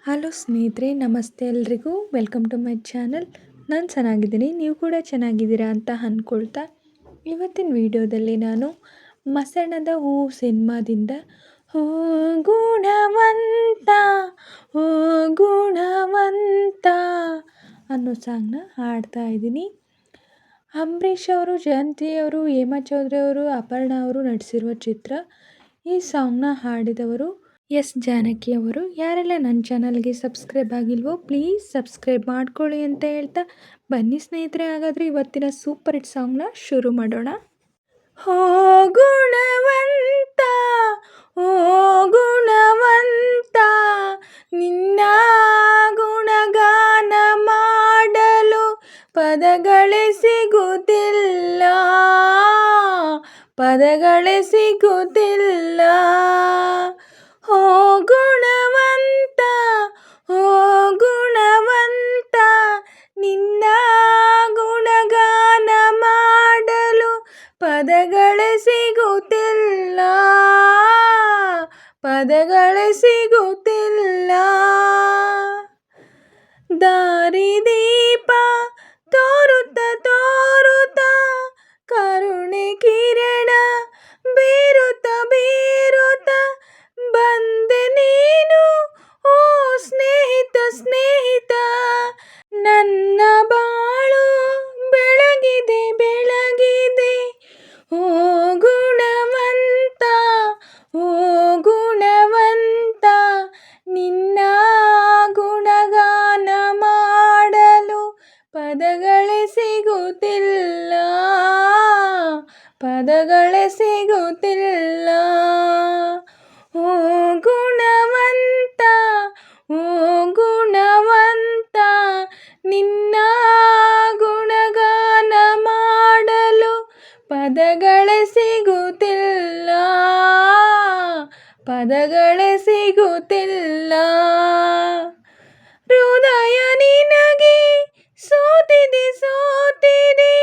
Hello ಸ್ನೇಹಿತರೆ, ನಮಸ್ತೆ ಎಲ್ರಿಗೂ. Welcome to my channel. ನಾನು ಚೆನ್ನಾಗಿದ್ದೀನಿ, ನೀವು ಕೂಡ ಚೆನ್ನಾಗಿದ್ದೀರಾ ಅಂತ ಅಂದ್ಕೊಳ್ತಾ ಇವತ್ತಿನ ವಿಡಿಯೋದಲ್ಲಿ ನಾನು ಮಸಣದ ಹೂ ಸಿನಿಮಾದಿಂದ ಹೋ ಗುಣವಂತ ಹೋ ಗುಣವಂತ ಅನ್ನೋ ಸಾಂಗ್ನ ಹಾಡ್ತಾ ಇದ್ದೀನಿ. ಅಂಬರೀಷ್ ಅವರು, ಜಯಂತಿ ಅವರು, ಹೇಮಾ ಚೌಧರಿ ಅವರು, ಅಪರ್ಣಾ ಅವರು ನಟಿಸಿರುವ ಚಿತ್ರ. ಈ ಸಾಂಗ್ನ ಹಾಡಿದವರು ಎಸ್ ಜಾನಕಿ ಅವರು. ಯಾರೆಲ್ಲ ನನ್ನ ಚಾನಲ್ಗೆ ಸಬ್ಸ್ಕ್ರೈಬ್ ಆಗಿಲ್ವೋ ಪ್ಲೀಸ್ ಸಬ್ಸ್ಕ್ರೈಬ್ ಮಾಡ್ಕೊಳ್ಳಿ ಅಂತ ಹೇಳ್ತಾ ಬನ್ನಿ ಸ್ನೇಹಿತರೆ, ಹಾಗಾದರೆ ಇವತ್ತಿನ ಸೂಪರ್ ಹಿಟ್ ಸಾಂಗ್ನ ಶುರು ಮಾಡೋಣ. ಹೋ ಗುಣವಂತ ಹೋ ಗುಣವಂತ ನಿನ್ನ ಗುಣಗಾನ ಮಾಡಲು ಪದಗಳೇ ಸಿಗುತ್ತಿಲ್ಲ, ಪದಗಳೇ ಸಿಗುತ್ತಿಲ್ಲ. ಹೋ ಗುಣವಂತ ಹೋ ಗುಣವಂತ ನಿನ್ನ ಗುಣಗಾನ ಮಾಡಲು ಪದಗಳೇ ಸಿಗುತ್ತಿಲ್ಲ, ಪದಗಳೇ ಸಿಗುತ್ತಿಲ್ಲ. ದಾರಿದೀಪ ತೋರುತ್ತ ತೋರುತ್ತ ಕರುಣೆ ಕಿರಣ ಬೀರುತ್ತ ಬೀರುತ್ತ ಬಂದೆ ನೀನು ಓ ಸ್ನೇಹಿತ ಸ್ನೇಹಿತ. ನನ್ನ ಬಾಳು ಬೆಳಗಿದೆ ಬೆಳಗಿದೆ ಓ ಗುಣವಂತ ಓ ಗುಣವಂತ ನಿನ್ನ ಗುಣಗಾನ ಮಾಡಲು ಪದಗಳೇ ಸಿಗುತ್ತಿಲ್ಲ, ಪದಗಳೇ ಸಿಗುತ್ತಿಲ್ಲ. ಓ ಗುಣವಂತ ಓ ಗುಣವಂತ ನಿನ್ನ ಗುಣಗಾನ ಮಾಡಲು ಪದಗಳೇ ಸಿಗುತ್ತಿಲ್ಲ, ಪದಗಳೇ ಸಿಗುತ್ತಿಲ್ಲ. ಹೃದಯ ನಿನಗೆ ಸೋತಿದೆ ಸೋತಿದೆ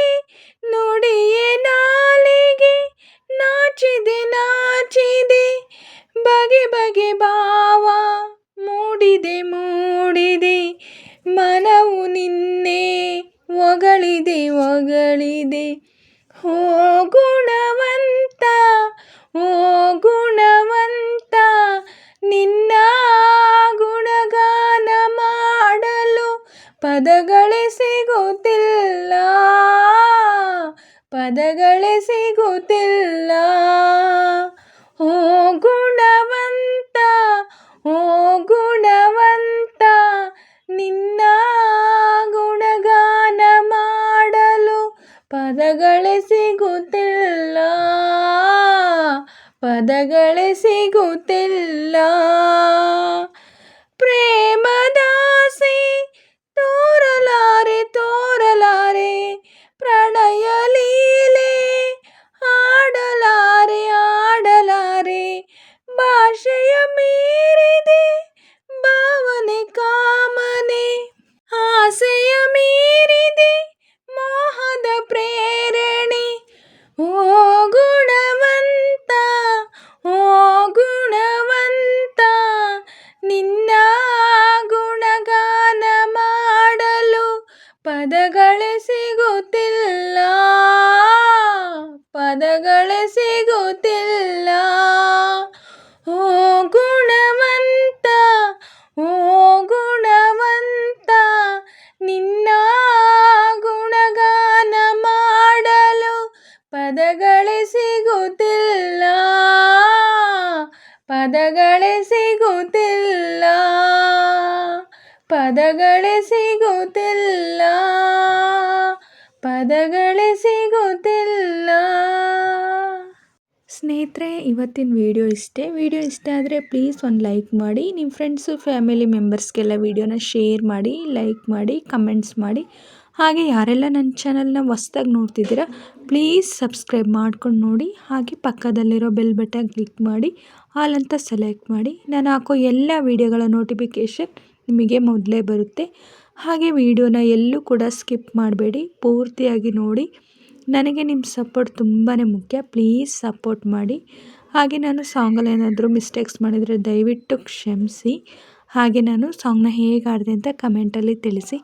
ನುಡಿಯೇ ನಾಲಿಗೆ ನಾಚಿದೆ ನಾಚಿದೆ ಬಗೆ ಬಗೆ ಭಾವ ಮೂಡಿದೆ ಮೂಡಿದೆ ಮನವು ನಿನ್ನೆ ಹೊಗಳಿದೆ ಹೊಗಳಿದೆ. ಹೋ ಗುಣವಂತ ಓ ಗುಣವಂತ ನಿನ್ನ ಗುಣಗಾನ ಮಾಡಲು ಪದಗಳೇ ಸಿಗುತ್ತಿಲ್ಲ, ಪದಗಳೇ ಸಿಗುತ್ತಿಲ್ಲ. ಓ ಗುಣವಂತ ಓ ಗುಣವಂತ ನಿನ್ನ ಗುಣಗಾನ ಮಾಡಲು ಪದಗಳೇ ಸಿಗುತ್ತಿಲ್ಲ, ಪದಗಳೇ ಸಿಗುತ್ತಿಲ್ಲ. ಪ್ರೇಮದಾಸೆ ತೋರಲಾರೆ ತೋರಲಾರೆ ಪ್ರಣಯ ಲೀಲೆ ಆಡಲಾರೆ ಆಡಲಾರೆ ಭಾಷೆಯ ಮೀರಿದೆ ಭಾವನೆ ಕಾಮನೆ ಆಸೆಯ ಮೀರಿದೆ ಮೋಹದ ಪ್ರೇರಣೆ. ಓ ಗುಣವಂತ ಓ ಗುಣವಂತ ನಿನ್ನ ಗುಣಗಾನ ಮಾಡಲು ಪದಗಳೇ ಸಿಗುತ್ತಿಲ್ಲ, ಪದಗಳೇ ಸಿಗುತ್ತಿಲ್ಲ. ಓ ಗುಣವಂತ ಓ ಗುಣವಂತ ನಿನ್ನ ಗುಣಗಾನ ಮಾಡಲು ಪದಗಳೇ ಸಿಗುತ್ತಿಲ್ಲ, ಪದಗಳೇ ಸಿಗುತ್ತಿಲ್ಲ, ಪದಗಳೇ ಸಿಗುತ್ತಿಲ್ಲ, ಪದಗಳೇ ಸಿಗುತ್ತಿಲ್ಲ. ಸ್ನೇಹಿತರೆ, ಇವತ್ತಿನ ವಿಡಿಯೋ ಇಷ್ಟೇ. ವಿಡಿಯೋ ಇಷ್ಟ ಆದರೆ ಪ್ಲೀಸ್ ಒಂದು ಲೈಕ್ ಮಾಡಿ, ನಿಮ್ಮ ಫ್ರೆಂಡ್ಸು ಫ್ಯಾಮಿಲಿ ಮೆಂಬರ್ಸ್ಗೆಲ್ಲ ವಿಡಿಯೋನ ಶೇರ್ ಮಾಡಿ, ಲೈಕ್ ಮಾಡಿ, ಕಮೆಂಟ್ಸ್ ಮಾಡಿ. ಹಾಗೆ ಯಾರೆಲ್ಲ ನನ್ನ ಚಾನಲ್ನ ಹೊಸ್ದಾಗಿ ನೋಡ್ತಿದ್ದೀರಾ ಪ್ಲೀಸ್ ಸಬ್ಸ್ಕ್ರೈಬ್ ಮಾಡ್ಕೊಂಡು ನೋಡಿ. ಹಾಗೆ ಪಕ್ಕದಲ್ಲಿರೋ ಬೆಲ್ ಬಟನ್ ಕ್ಲಿಕ್ ಮಾಡಿ ಆಲ್ ಅಂತ ಸೆಲೆಕ್ಟ್ ಮಾಡಿ. ನಾನು ಹಾಕೋ ಎಲ್ಲ ವಿಡಿಯೋಗಳ ನೋಟಿಫಿಕೇಷನ್ ನಿಮಗೆ ಮೊದಲೇ ಬರುತ್ತೆ. ಹಾಗೆ ವಿಡಿಯೋನ ಎಲ್ಲೂ ಕೂಡ ಸ್ಕಿಪ್ ಮಾಡಬೇಡಿ, ಪೂರ್ತಿಯಾಗಿ ನೋಡಿ. ನನಗೆ ನಿಮ್ಮ ಸಪೋರ್ಟ್ ತುಂಬಾ ಮುಖ್ಯ, ಪ್ಲೀಸ್ ಸಪೋರ್ಟ್ ಮಾಡಿ. ಹಾಗೆ ನಾನು ಸಾಂಗಲ್ಲಿ ಏನಾದರೂ ಮಿಸ್ಟೇಕ್ಸ್ ಮಾಡಿದರೆ ದಯವಿಟ್ಟು ಕ್ಷಮಿಸಿ. ಹಾಗೆ ನಾನು ಸಾಂಗ್ನ ಹೇಗೆ ಆಡಿದೆ ಅಂತ ಕಮೆಂಟಲ್ಲಿ ತಿಳಿಸಿ.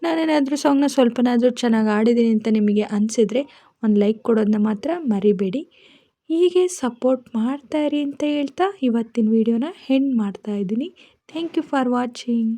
ನಾನೇನಾದರೂ ಸಾಂಗ್ನ ಸ್ವಲ್ಪನಾದರೂ ಚೆನ್ನಾಗಿ ಆಡಿದ್ದೀನಿ ಅಂತ ನಿಮಗೆ ಅನಿಸಿದರೆ ಒಂದು ಲೈಕ್ ಕೊಡೋದನ್ನ ಮಾತ್ರ ಮರಿಬೇಡಿ. ಹೀಗೆ ಸಪೋರ್ಟ್ ಮಾಡ್ತಾಯಿರಿ ಅಂತ ಹೇಳ್ತಾ ಇವತ್ತಿನ ವಿಡಿಯೋನ ಎಂಡ್ ಮಾಡ್ತಾಯಿದ್ದೀನಿ. Thank you for watching.